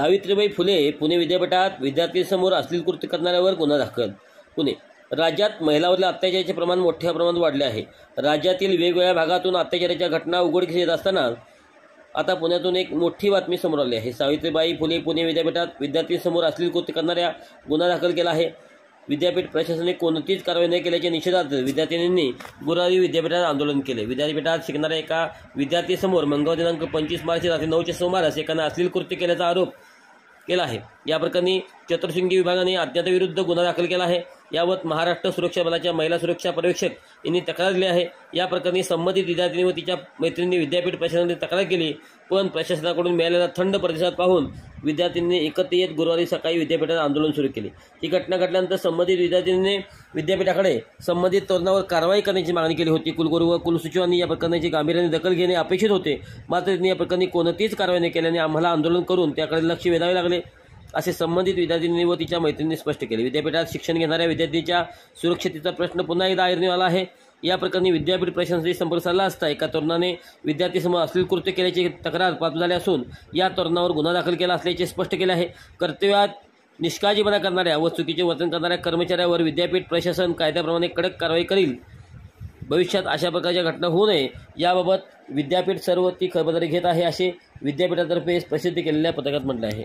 सावित्रीबाई फुले पुणे विद्यापीठात विद्यार्थ्यांसमोर अश्लील कृत्य करणाऱ्यावर गुन्हा दाखल. पुणे. राज्यात महिलांवरील अत्याचाराचे प्रमाण मोठ्या प्रमाणात वाढले आहे. राज्यातील वेगवेगळ्या भागातून अत्याचाराच्या घटना उघडकीस येत असताना आता पुण्यातून एक मोठी बातमी समोर आली आहे. सावित्रीबाई फुले पुणे विद्यापीठात विद्यार्थ्यांसमोर अश्लील कृत्य करणाऱ्या गुन्हा दाखल केला आहे. विद्यापीठ प्रशासनाने कोणतीच कारवाई न केल्याच्या निषेधार्थ विद्यार्थ्यांनी गुरुवारी विद्यापीठात आंदोलन केले. विद्यापीठात शिकणाऱ्या एका विद्यार्थीसमोर मंगळवार दिनांक 25 मार्च रात्री 9च्या सुमारास एकाने अश्लील कृत्य केल्याचा आरोप केला आहे. या प्रकरणी चतुर्शृंगी विभागाने अज्ञाताविरुद्ध गुन्हा दाखल केला आहे. यावर महाराष्ट्र सुरक्षा बलाच्या महिला सुरक्षा पर्यवेक्षक यांनी तक्रार दिली आहे. या प्रकरणी संबंधित विद्यार्थिनी व तिच्या मैत्रिणींनी विद्यापीठ प्रशासनाने तक्रार केली, पण प्रशासनाकडून मिळालेला थंड प्रतिसाद पाहून विद्यार्थ्यांनी एकत्र येत गुरुवारी सकाळी विद्यापीठात आंदोलन सुरू केले. ही घटना घडल्यानंतर संबंधित विद्यार्थ्यांनी विद्यापीठाकडे संबंधित तरुणावर कारवाई करण्याची मागणी केली होती. कुलगुरू व कुलसचिवांनी या प्रकरणाची गांभीर्याने दखल घेणे अपेक्षित होते, मात्र त्यांनी या प्रकरणी कोणतीच कारवाई न केल्याने आम्हाला आंदोलन करून त्याकडे लक्ष वेधावे लागले, असे संबंधित विद्यार्थिनी व तिच्या मैत्रिणींनी स्पष्ट केले. विद्यापीठात शिक्षण घेणाऱ्या विद्यार्थ्यांच्या सुरक्षेचा प्रश्न पुन्हा एकदा ऐरणीवर आला आहे. या प्रकरणी विद्यापीठ प्रशासनाशी संपर्क साधला असता एका तरुणाने विद्यार्थीसमोर अश्लील कृत्य केल्याची तक्रार प्राप्त झाली असून या तरुणावर गुन्हा दाखल केला असल्याचे स्पष्ट केले आहे. कर्तव्यात निष्काळजीपणा करणाऱ्या व चुकीचे वर्तन करणाऱ्या कर्मचाऱ्यावर विद्यापीठ प्रशासन कायद्याप्रमाणे कडक कारवाई करील. भविष्यात अशा प्रकारच्या घटना होऊ नये याबाबत विद्यापीठ सर्व ती खबरदारी घेत आहे, असे विद्यापीठातर्फे प्रसिद्ध केलेल्या पत्रकात म्हटले आहे.